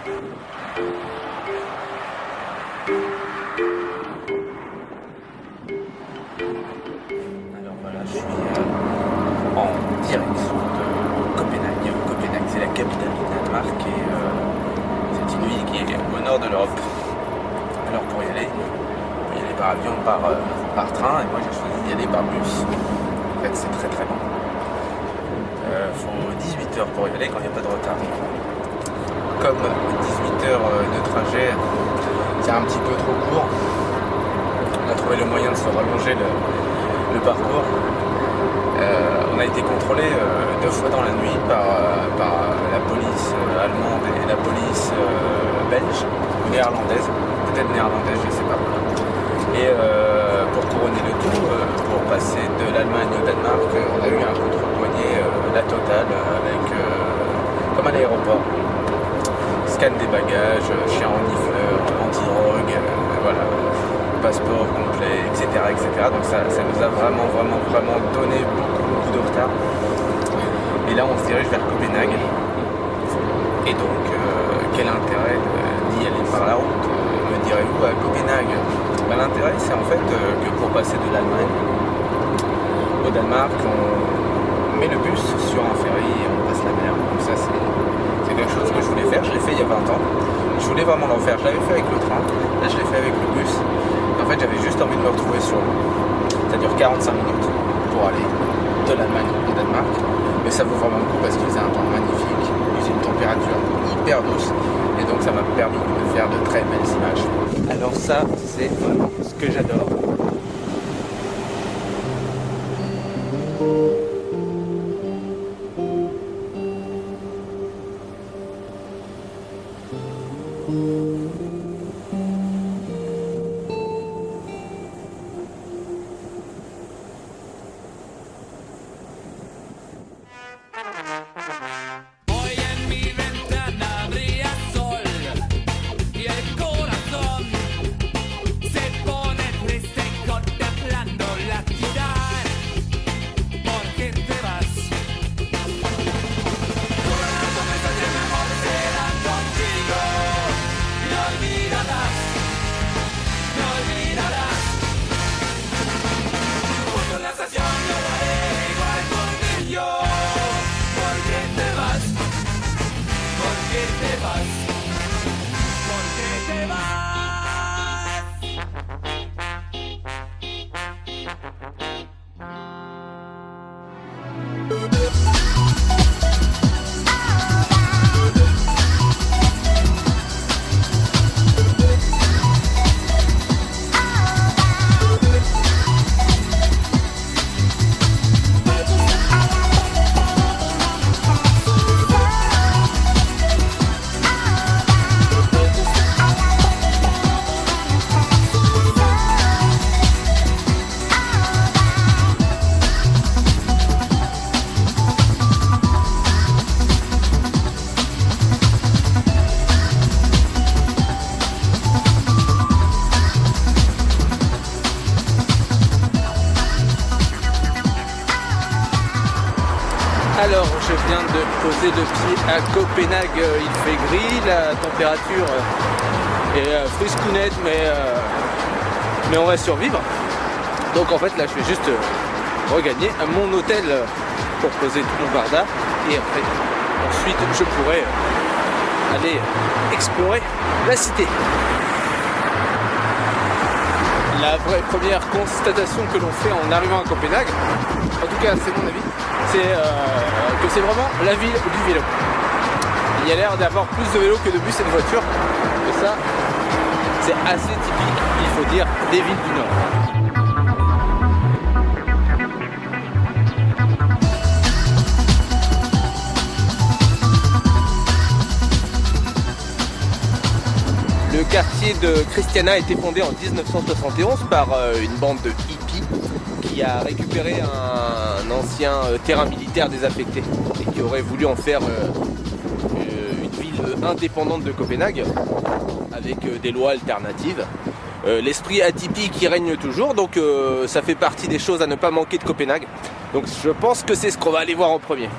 Alors voilà, je suis en direction de Copenhague. Copenhague, c'est la capitale du Danemark et c'est une ville qui est au nord de l'Europe. Alors pour y aller, on peut y aller par avion, par train, et moi j'ai choisi d'y aller par bus. En fait, c'est très très long. Faut 18 heures pour y aller quand il n'y a pas de retard. Comme 18 heures de trajet, c'est un petit peu trop court. On a trouvé le moyen de se rallonger le parcours. On a été contrôlé 2 fois dans la nuit par la police allemande et la police belge ou néerlandaise, peut-être néerlandaise, je ne sais pas. Et pour couronner le tout, pour passer de l'Allemagne au Danemark, on a eu un contre-poignet, la totale, avec comme à l'aéroport. Scan des bagages, chien renifleur, anti-drogue, voilà, passeport complet, etc., etc. Donc ça nous a vraiment donné beaucoup de retard. Et là on se dirige vers Copenhague. Et donc quel intérêt d'y aller par la route, me direz-vous, à Copenhague? L'intérêt c'est en fait que pour passer de l'Allemagne au Danemark, on met le bus sur un ferry et on passe la mer. Donc ça c'est quelque chose que je voulais faire, je l'ai fait il y a 20 ans. Je voulais vraiment l'en faire, je l'avais fait avec le train, là je l'ai fait avec le bus. En fait, j'avais juste envie de me retrouver sur l'eau. Ça dure 45 minutes pour aller de l'Allemagne au Danemark. Mais ça vaut vraiment le coup parce qu'il faisait un temps magnifique. Il faisait une température hyper douce. Et donc, ça m'a permis de faire de très belles images. Alors ça, c'est vraiment ce que j'adore. Alors, je viens de poser le pied à Copenhague, il fait gris, la température est friscounette, mais on va survivre. Donc en fait là je vais juste regagner à mon hôtel pour poser tout mon barda et ensuite je pourrai aller explorer la cité. La vraie première constatation que l'on fait en arrivant à Copenhague, en tout cas c'est mon avis, c'est que c'est vraiment la ville du vélo. Il y a l'air d'avoir plus de vélos que de bus et de voitures. Et ça, c'est assez typique, il faut dire, des villes du Nord. Le quartier de Christiania a été fondé en 1971 par une bande de hippies qui a récupéré un ancien terrain militaire désaffecté et qui aurait voulu en faire une ville indépendante de Copenhague avec des lois alternatives. L'esprit atypique qui règne toujours, donc ça fait partie des choses à ne pas manquer de Copenhague. Donc je pense que c'est ce qu'on va aller voir en premier.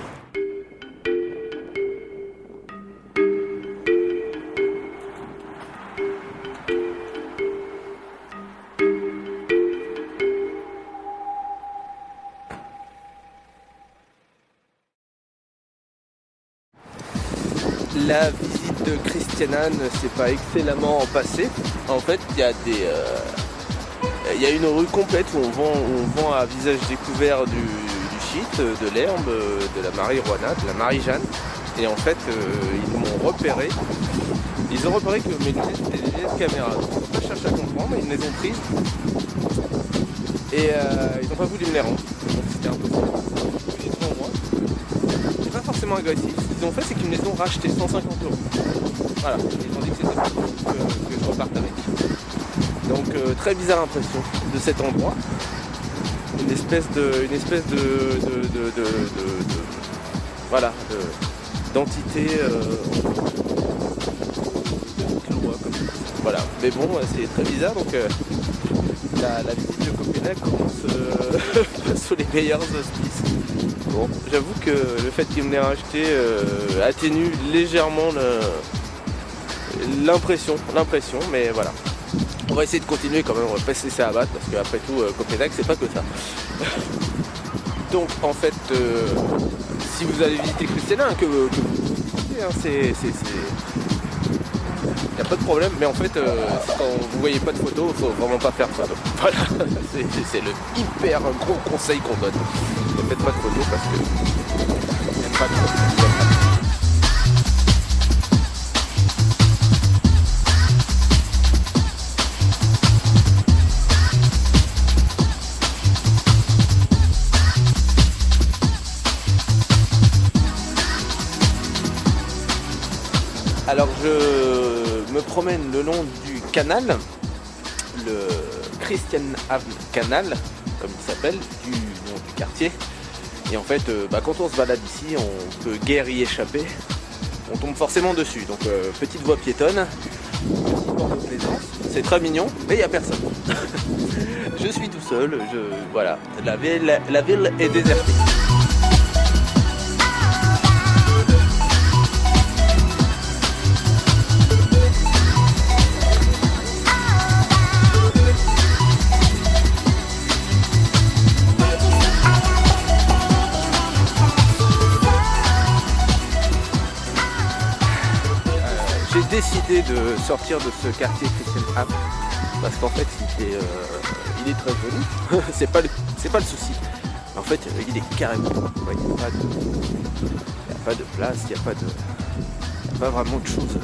La visite de Christiana ne s'est pas excellemment passée. En fait, il y a une rue complète où on vend à visage découvert du shit, de l'herbe, de la marijuana, de la Marie-Jeanne. Et en fait, ils m'ont repéré. Ils ont repéré que mes lunettes étaient des lunettes caméra. Donc, ils ont cherché à comprendre, ils me les ont prises. Et ils n'ont pas voulu me les rendre. Donc c'était impossible. Ils étaient devant moi. C'est pas forcément agressif. Ce qu'ils ont fait, c'est qu'ils me les ont rachetés 150 €. Voilà. Ils ont dit que c'était pour que je reparte avec. Donc très bizarre impression de cet endroit. Une espèce de voilà, d'entité voilà, mais bon, c'est très bizarre. Donc la visite de Copenhague commence sous les meilleurs auspices. Bon, j'avoue que le fait qu'il me l'ait racheté atténue légèrement l'impression, mais voilà. On va essayer de continuer quand même, on va pas se laisser abattre parce qu'après tout, Copenhague, c'est pas que ça. Donc en fait, si vous allez visiter Christiana, que vous visitez, hein, il n'y a pas de problème, mais en fait, quand vous voyez pas de photos, il faut vraiment pas faire de photos. Voilà, c'est le hyper gros conseil qu'on donne. Ne faites pas de photos parce que il n'y a pas de photos. Alors je me promène le long du canal, le Christianshavn Canal, comme il s'appelle, du nom du quartier. Et en fait, quand on se balade ici, on peut guère y échapper. On tombe forcément dessus. Donc petite voie piétonne, petit port de plaisance. C'est très mignon, mais il n'y a personne. Je suis tout seul. Voilà, la ville est désertée. J'ai décidé de sortir de ce quartier Christianshavn parce qu'en fait il est très joli, c'est pas le souci. En fait il est carrément, il n'y a pas de place, il n'y a pas vraiment de choses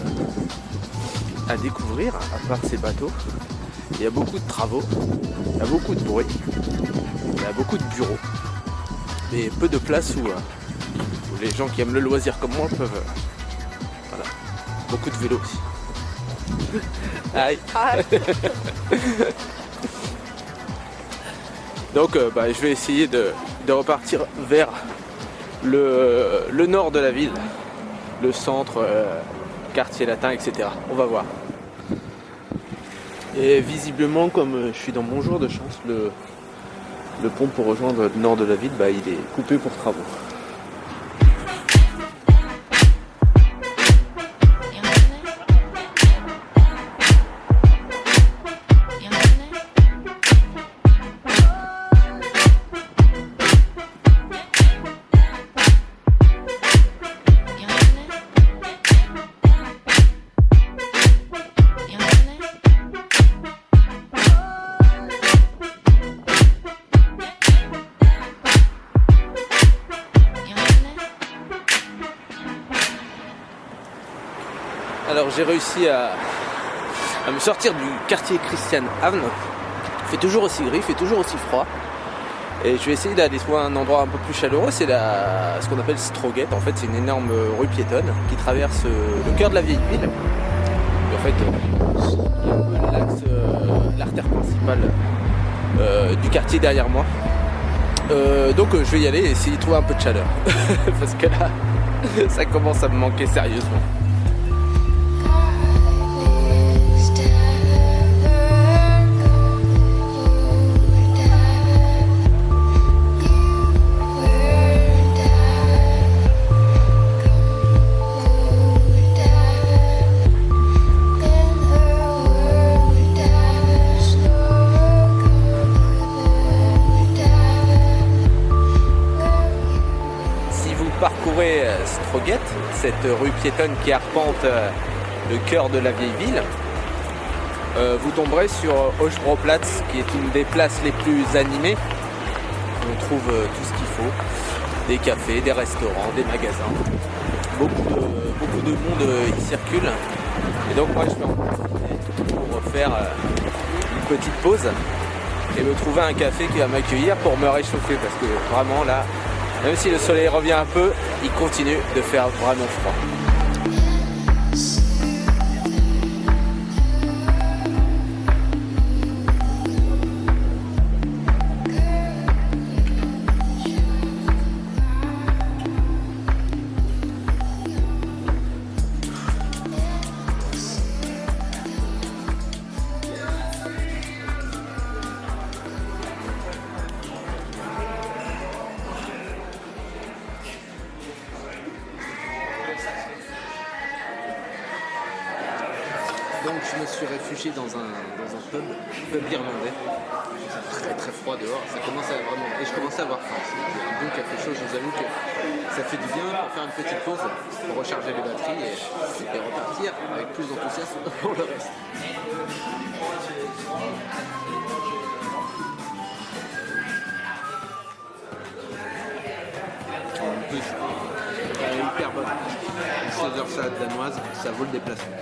à découvrir à part ces bateaux. Il y a beaucoup de travaux, il y a beaucoup de bruit, il y a beaucoup de bureaux, mais peu de places où les gens qui aiment le loisir comme moi peuvent. Beaucoup de vélos aussi. Aïe. Donc je vais essayer de repartir vers le nord de la ville, le centre, quartier latin, etc. On va voir. Et visiblement, comme je suis dans mon jour de chance, le pont pour rejoindre le nord de la ville, il est coupé pour travaux. Alors j'ai réussi à me sortir du quartier Christianshavn. Il fait toujours aussi gris, il fait toujours aussi froid. Et je vais essayer d'aller trouver un endroit un peu plus chaleureux. C'est ce qu'on appelle Strøget. En fait, c'est une énorme rue piétonne qui traverse le cœur de la vieille ville. Et en fait, il y a un peu l'axe, l'artère principale du quartier derrière moi. Donc je vais y aller et essayer de trouver un peu de chaleur. Parce que là, ça commence à me manquer sérieusement. Strøget, cette rue piétonne qui arpente le cœur de la vieille ville, vous tomberez sur Hochbroplatz, qui est une des places les plus animées. On trouve tout ce qu'il faut, des cafés, des restaurants, des magasins. Beaucoup de monde y circule. Et donc moi je vais en profiter pour faire une petite pause et me trouver un café qui va m'accueillir pour me réchauffer, parce que vraiment là, même si le soleil revient un peu, il continue de faire vraiment froid. Donc je me suis réfugié dans un pub irlandais. C'est très très froid dehors, ça commence à vraiment. Et je commençais à avoir faim. C'est un bon café chaud, je vous avoue que ça fait du bien pour faire une petite pause, pour recharger les batteries et repartir avec plus d'enthousiasme pour le reste. En plus, elle est hyper bonne. Une Caesar salade danoise, ça vaut le déplacement.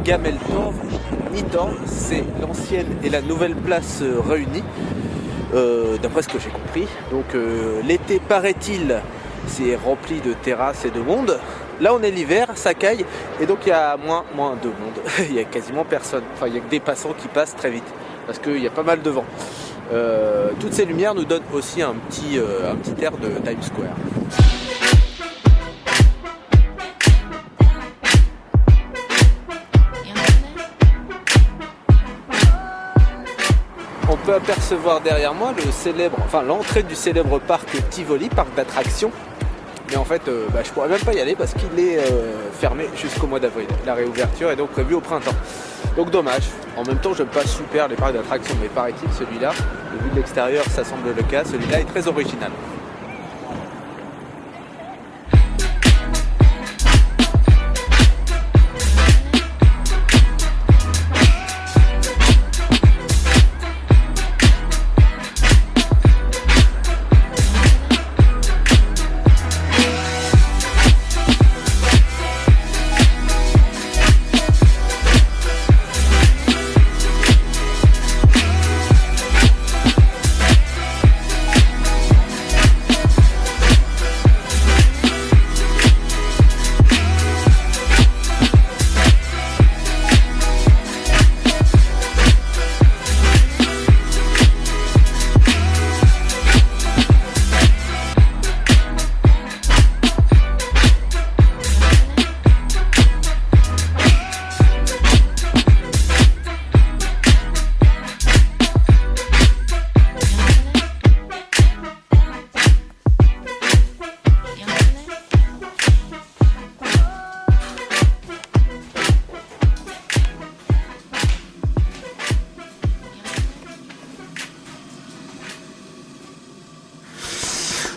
Gameltorf, Nidorf, c'est l'ancienne et la nouvelle place réunies, d'après ce que j'ai compris. Donc l'été, paraît-il, c'est rempli de terrasses et de monde. Là on est l'hiver, ça caille, et donc il y a moins de monde. Il y a quasiment personne. Enfin, il y a que des passants qui passent très vite, parce qu'il y a pas mal de vent. Toutes ces lumières nous donnent aussi un petit air de Times Square. On peut apercevoir derrière moi l'entrée du célèbre parc Tivoli, parc d'attractions. Mais en fait, je pourrais même pas y aller parce qu'il est fermé jusqu'au mois d'avril. La réouverture est donc prévue au printemps. Donc dommage. En même temps, j'aime pas super les parcs d'attractions, mais paraît-il, celui-là, vu de l'extérieur, ça semble le cas, celui-là est très original.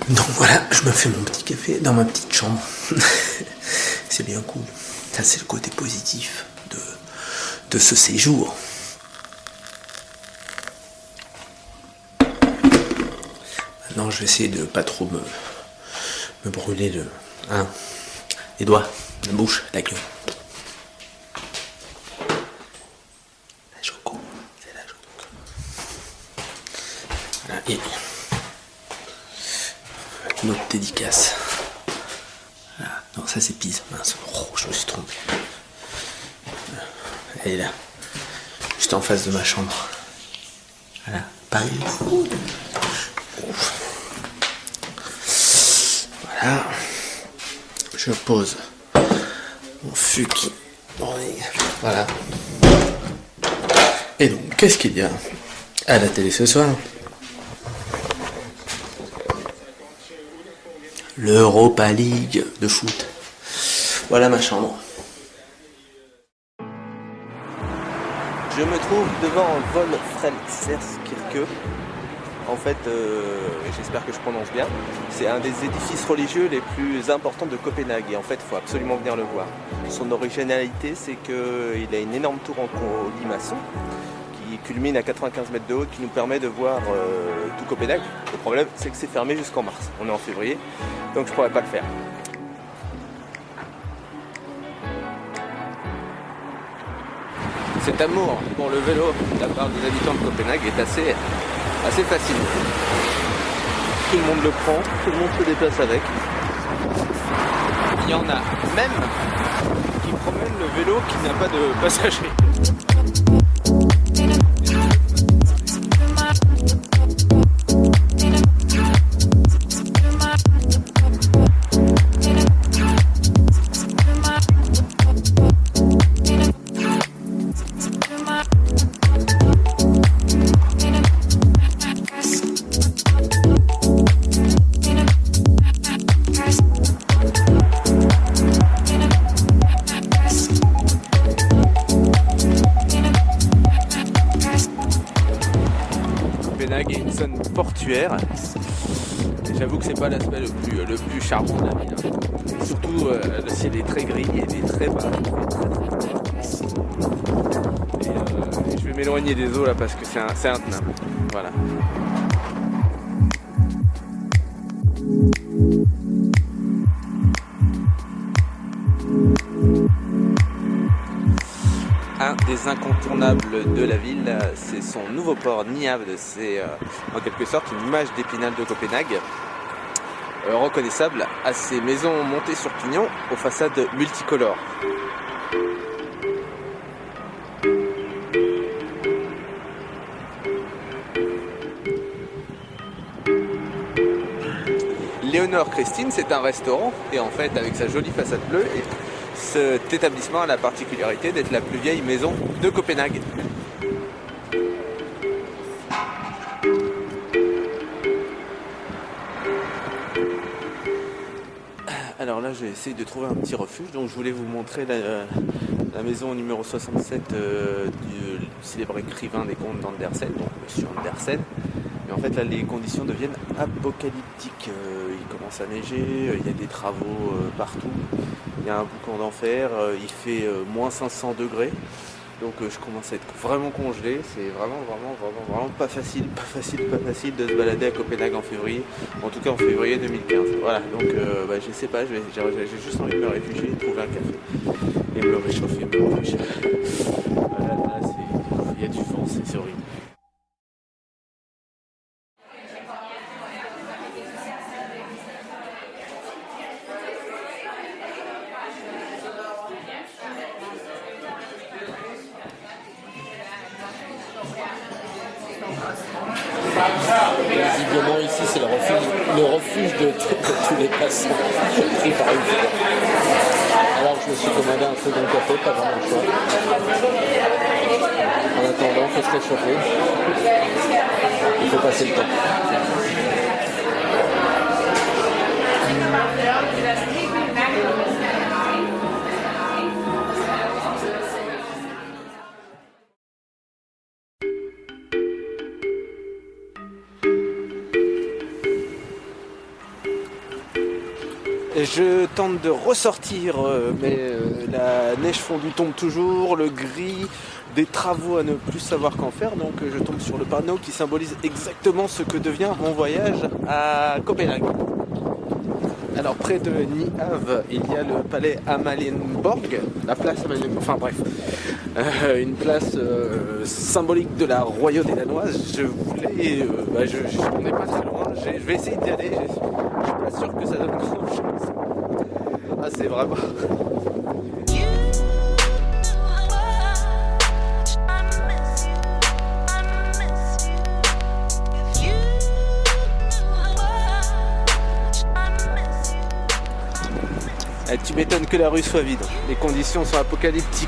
Donc voilà, je me fais mon petit café dans ma petite chambre. C'est bien cool. Ça, c'est le côté positif de ce séjour. Maintenant, je vais essayer de pas trop me brûler les doigts, la bouche, la gueule. La choco, c'est la choco. Voilà, et une autre dédicace. Voilà. Non, ça c'est Pise. Mince. Oh, je me suis trompé. Elle est là, juste en face de ma chambre. Voilà, Paris. Voilà, je pose mon Fuki. Voilà. Et donc, qu'est-ce qu'il y a à la télé ce soir? L'Europa League de foot. Voilà ma chambre. Je me trouve devant Wolframtskirke. En fait, j'espère que je prononce bien. C'est un des édifices religieux les plus importants de Copenhague et en fait, il faut absolument venir le voir. Son originalité, c'est qu'il a une énorme tour en colimaçon qui culmine à 95 mètres de haut, qui nous permet de voir tout Copenhague. Le problème, c'est que c'est fermé jusqu'en mars. On est en février, donc je pourrais pas le faire. Cet amour pour le vélo de la part des habitants de Copenhague est assez facile. Tout le monde le prend, tout le monde se déplace avec. Il y en a même qui promènent le vélo qui n'a pas de passagers. Copenhague est une zone portuaire. Et j'avoue que c'est pas l'aspect le plus charmant de la ville. Surtout le ciel est très gris et il est très bas. Et je vais m'éloigner des eaux là parce que c'est intenable. Voilà. Un des incontournables de la ville, c'est son nouveau port Niavde. C'est en quelque sorte une image d'Épinal de Copenhague, reconnaissable à ses maisons montées sur pignon aux façades multicolores. Léonore Christine, c'est un restaurant et en fait avec sa jolie façade bleue, cet établissement a la particularité d'être la plus vieille maison de Copenhague. Alors là, j'ai essayé de trouver un petit refuge, donc je voulais vous montrer la maison numéro 67 du célèbre écrivain des contes d'Andersen, donc Monsieur Andersen. Mais en fait, là, les conditions deviennent apocalyptiques. Il commence à neiger, il y a des travaux partout. Il y a un boucan d'enfer, il fait moins 500 degrés. Donc je commence à être vraiment congelé. C'est vraiment pas facile de se balader à Copenhague en février. En tout cas en février 2015. Voilà, donc je sais pas, j'ai juste envie de me réfugier, de trouver un café et me réchauffer, me rafraîchir. Voilà, là, il y a du vent, c'est horrible. Visiblement ici c'est le refuge de tous les passants pris par une fois. Alors je me suis commandé un second café, pas vraiment le choix. En attendant, il faut se réchauffer. Il faut passer le temps. Je tente de ressortir, mais la neige fondue tombe toujours, le gris, des travaux à ne plus savoir qu'en faire, donc je tombe sur le panneau qui symbolise exactement ce que devient mon voyage à Copenhague. Alors près de Niave, il y a le palais Amalienborg, la place Amalienborg, enfin bref, une place symbolique de la royauté danoise. Je voulais, on n'est pas très loin, je vais essayer d'y aller, je suis pas sûr que ça donne grand chose. Ah c'est vraiment... Tu m'étonnes que la rue soit vide, les conditions sont apocalyptiques.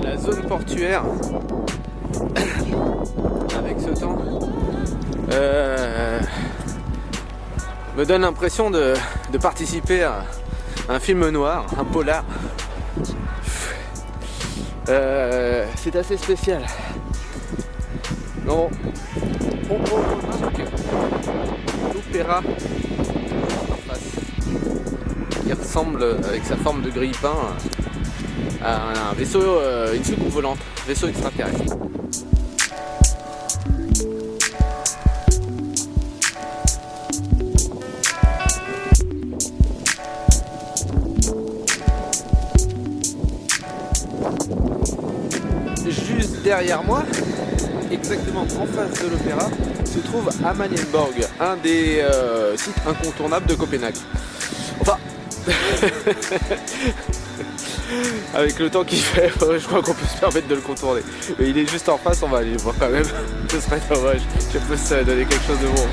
La zone portuaire, avec ce temps, me donne l'impression de participer à un film noir, un polar. C'est assez spécial. Non. L'opéra en face, qui ressemble avec sa forme de grille-pain à un vaisseau, une soucoupe volante, vaisseau extraterrestre. Juste derrière moi, exactement en face de l'opéra, se trouve Amalienborg, un des sites incontournables de Copenhague. Enfin, avec le temps qu'il fait, je crois qu'on peut se permettre de le contourner. Mais il est juste en face, on va aller le voir quand même. Ce serait dommage. Je sais pas si ça va donner quelque chose de bon.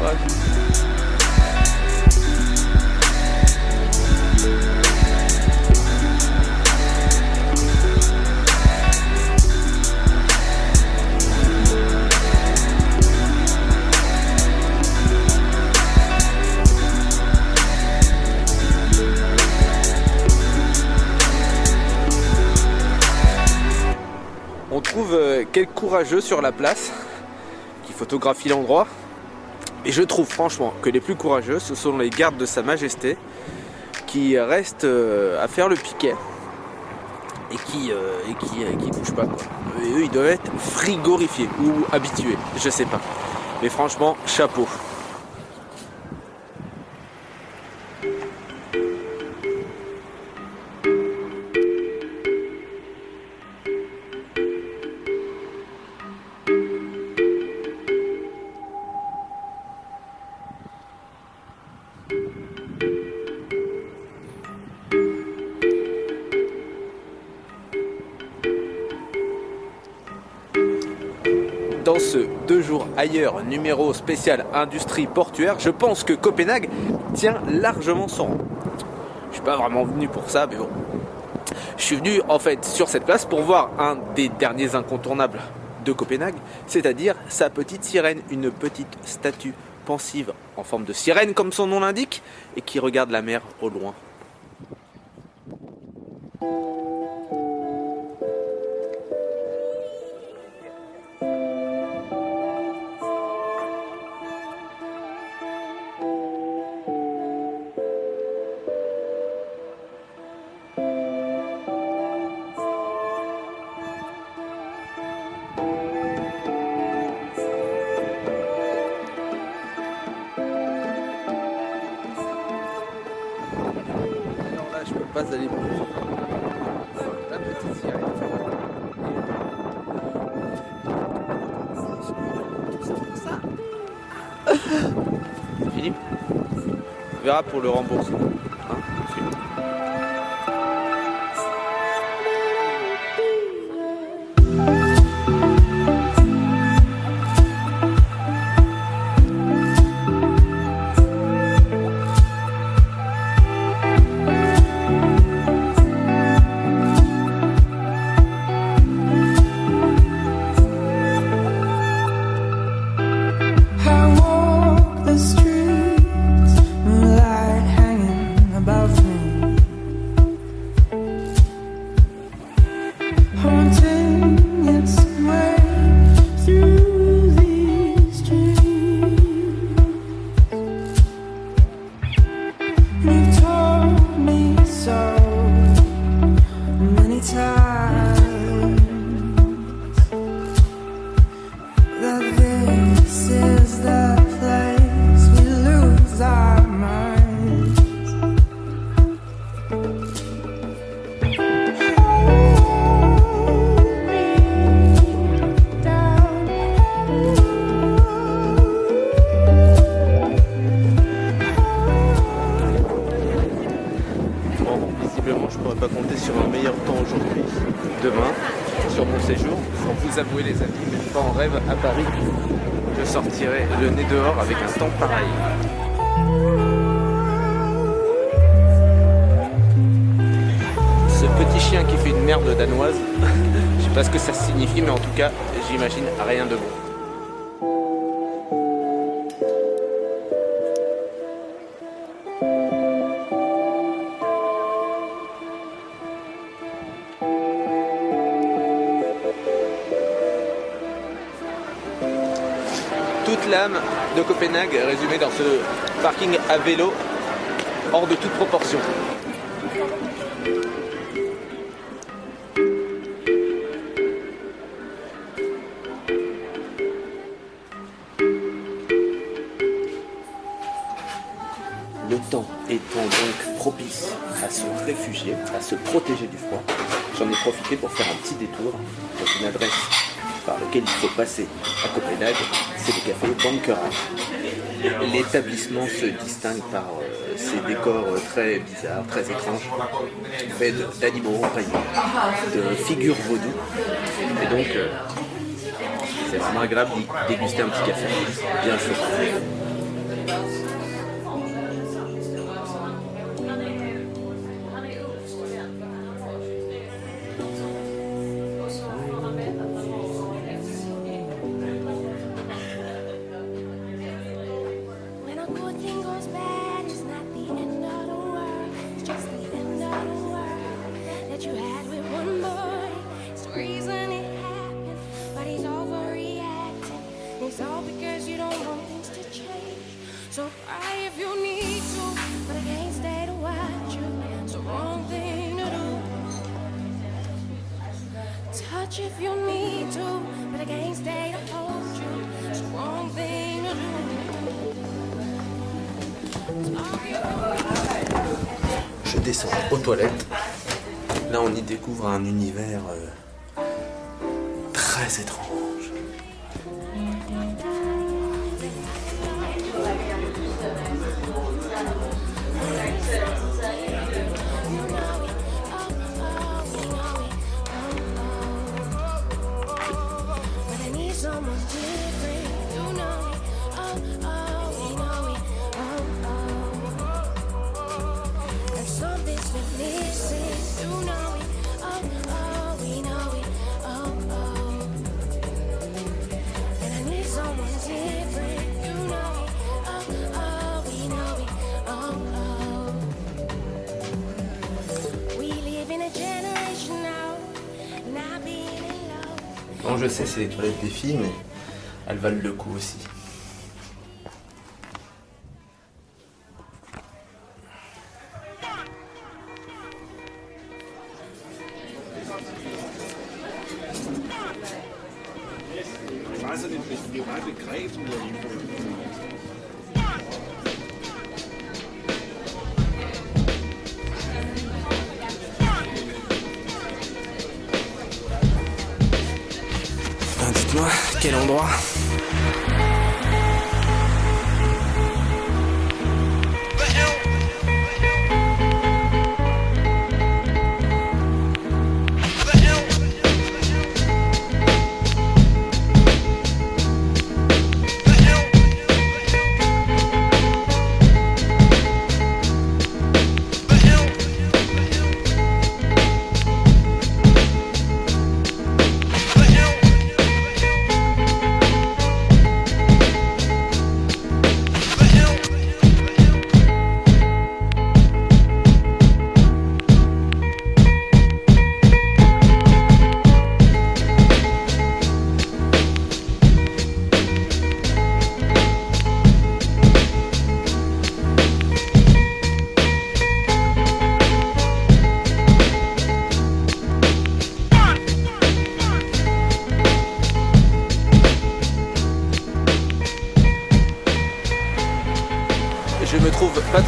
On trouve quelques courageux sur la place qui photographient l'endroit. Et je trouve franchement que les plus courageux, ce sont les gardes de Sa Majesté qui restent à faire le piquet et qui bougent pas, quoi. Et eux, ils doivent être frigorifiés ou habitués, je sais pas. Mais franchement, chapeau. Dans ce 2 jours ailleurs numéro spécial industrie portuaire, je pense que Copenhague tient largement son rang. Je suis pas vraiment venu pour ça, mais bon. Je suis venu en fait sur cette place pour voir un des derniers incontournables de Copenhague, c'est-à-dire sa petite sirène, une petite statue pensive en forme de sirène comme son nom l'indique et qui regarde la mer au loin. Je peux pas aller plus. La petite sirène. Philippe, on verra pour le remboursement. Hein, I walk the streets, moonlight hanging You've told me so many times that this is the place we lose our minds. Hold me down. Bon, visiblement, je pourrais pas compter sur un meilleur temps aujourd'hui. Demain, sur mon séjour, pour vous avouer les amis, même pas en rêve à Paris, je sortirai le nez dehors avec un temps pareil. Ce petit chien qui fait une merde danoise, je sais pas ce que ça signifie, mais en tout cas, j'imagine rien de bon. Toute l'âme de Copenhague est résumée dans ce parking à vélo hors de toute proportion. Le temps étant donc propice à se réfugier, à se protéger du froid, j'en ai profité pour faire un petit détour dans une adresse par laquelle il faut passer à Copenhague, c'est le café Bankera. L'établissement se distingue par ses décors très bizarres, très étranges, faits d'animaux empaillés, de figures vaudou. Et donc, c'est vraiment agréable d'y déguster un petit café, bien chaud. When a good thing goes bad, it's not the end of the world. It's just the end of the world that you had with one boy. It's the reason it happened, but he's overreacting. It's all because you don't want things to change. So cry if you need to, but I can't stay to watch you. It's the wrong thing to do. Touch if you need to, but I can't stay to hold you. It's the wrong thing to do. Je descends aux toilettes. Là, on y découvre un univers très étrange. But I need someone different, you know it. Oh, oh, we know it. Oh, oh. There's something's been missing, you know it. Oh, oh, we know it. Oh, oh. And I need someone different, you know it. Oh, oh, we know it. Oh, oh. We live in a generation now, not being in love. Bon, je sais, c'est les toilettes des filles, mais elles valent le coup aussi. Dites-moi, quel endroit?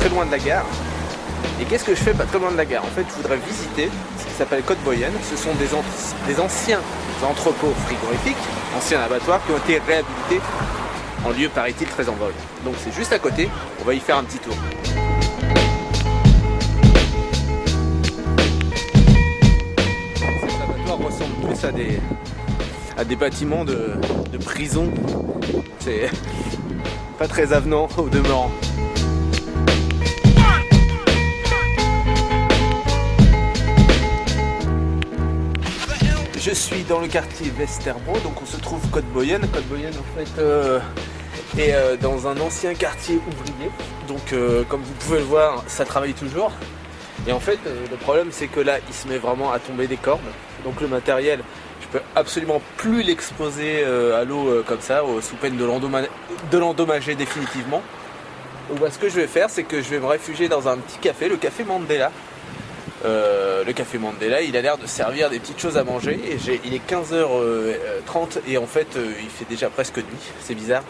très loin de la gare. Et qu'est-ce que je fais pas très loin de la gare? En fait, je voudrais visiter ce qui s'appelle Côte Boyenne. Ce sont des anciens entrepôts frigorifiques, anciens abattoirs qui ont été réhabilités en lieu, paraît-il, très en vogue. Donc c'est juste à côté, on va y faire un petit tour. Ces abattoirs ressemblent plus à des bâtiments de prison. C'est pas très avenant au demeurant. Je suis dans le quartier Vesterbro, donc on se trouve Côte Boyenne. Côte Boyenne en fait est dans un ancien quartier ouvrier. Donc comme vous pouvez le voir, ça travaille toujours. Et en fait le problème c'est que là il se met vraiment à tomber des cordes. Donc le matériel, je peux absolument plus l'exposer à l'eau comme ça, sous peine de l'endommager définitivement. Donc bah, ce que je vais faire, c'est que je vais me réfugier dans un petit café, le café Mandela. Le café Mandela, il a l'air de servir des petites choses à manger et il est 15h30 et en fait il fait déjà presque nuit, c'est bizarre.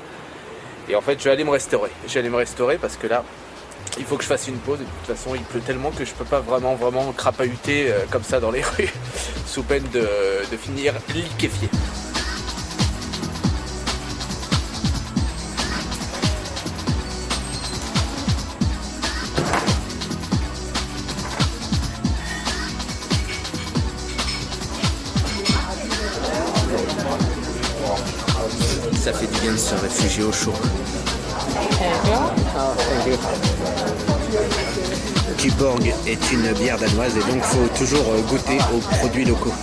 Et en fait je vais aller me restaurer parce que là il faut que je fasse une pause et de toute façon il pleut tellement que je peux pas vraiment crapahuter comme ça dans les rues sous peine de finir liquéfié. Ça fait du bien de se réfugier au chaud. Tuborg est une bière danoise et donc il faut toujours goûter aux produits locaux.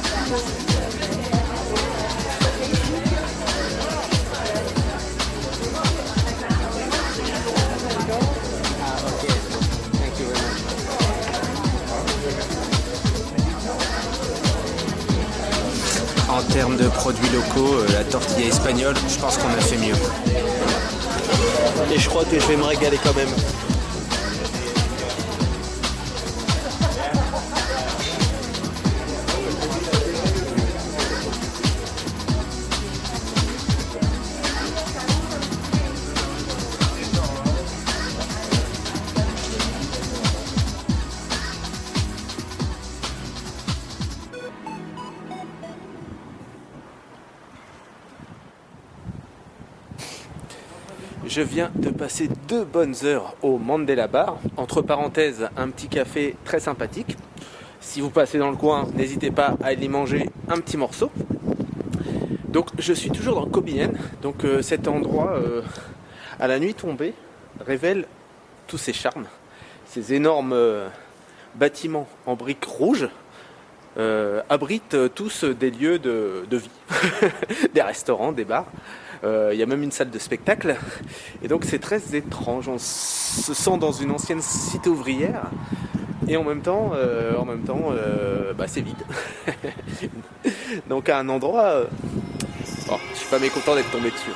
En termes de produits locaux, la tortilla espagnole, je pense qu'on a fait mieux. Et je crois que je vais me régaler quand même. Je viens de passer 2 bonnes heures au Mandela Bar. Entre parenthèses, un petit café très sympathique. Si vous passez dans le coin, n'hésitez pas à aller manger un petit morceau. Donc je suis toujours dans Kobiyen. Donc cet endroit, à la nuit tombée, révèle tous ses charmes. Ces énormes bâtiments en briques rouges abritent tous des lieux de vie. Des restaurants, des bars. Il y a même une salle de spectacle et donc c'est très étrange, on se sent dans une ancienne cité ouvrière et en même temps c'est vide. Donc à un endroit je suis pas mécontent d'être tombé dessus.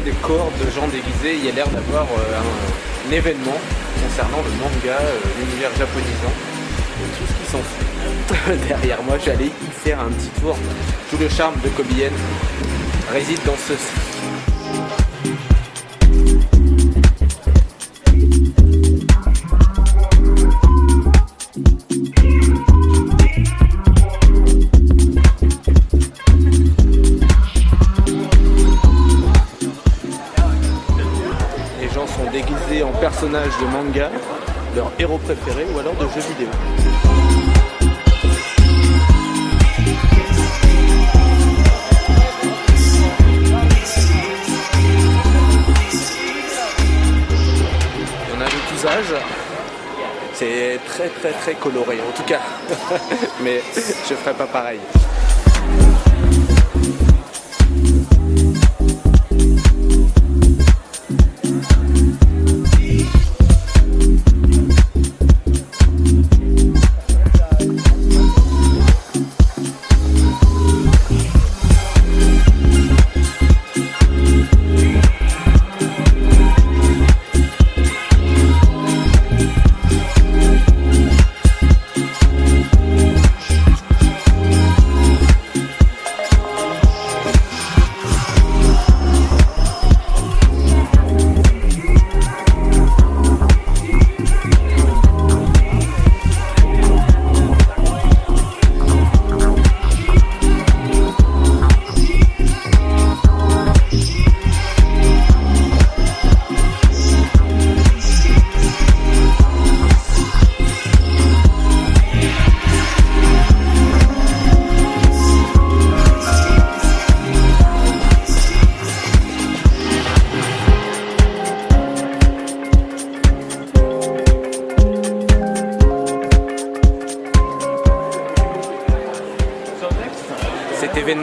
Des corps de gens déguisés, il y a l'air d'avoir un événement concernant le manga, l'univers japonisant et tout ce qui s'ensuit. Derrière moi, j'allais y faire un petit tour. Tout le charme de Kobiyen réside dans ceci. Déguisés en personnages de manga, leur héros préféré ou alors de jeux vidéo. Il y en a de tous âges. C'est très coloré en tout cas. Mais je ferai pas pareil.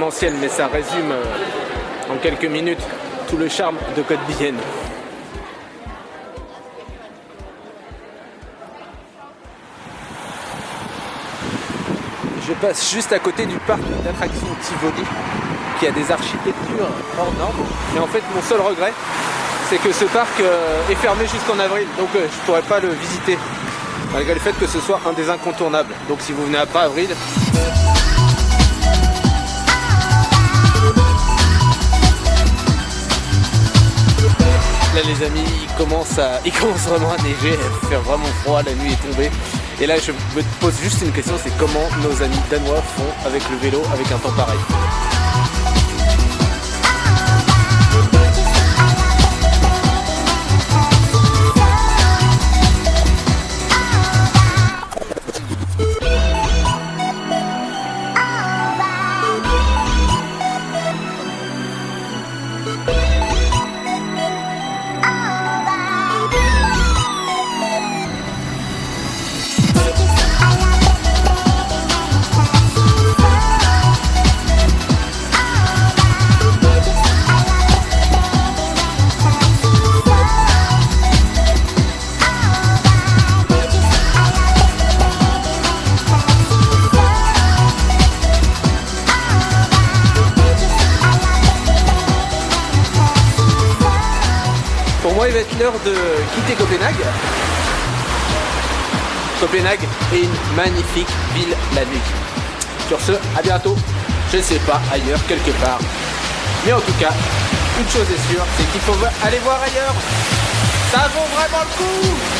exponentielle, mais ça résume en quelques minutes tout le charme de Côte-Bienne. Je passe juste à côté du parc d'attractions Tivoli, qui a des architectures hors normes. Mais en fait, mon seul regret, c'est que ce parc est fermé jusqu'en avril, donc je pourrais pas le visiter, malgré le fait que ce soit un des incontournables. Donc si vous venez après avril, là les amis, il commence vraiment à neiger, à faire vraiment froid, la nuit est tombée. Et là je me pose juste une question, c'est comment nos amis danois font avec le vélo avec un temps pareil. Pour moi, il va être l'heure de quitter Copenhague. Copenhague est une magnifique ville la nuit. Sur ce, à bientôt. Je ne sais pas, ailleurs, quelque part. Mais en tout cas, une chose est sûre, c'est qu'il faut aller voir ailleurs. Ça vaut vraiment le coup!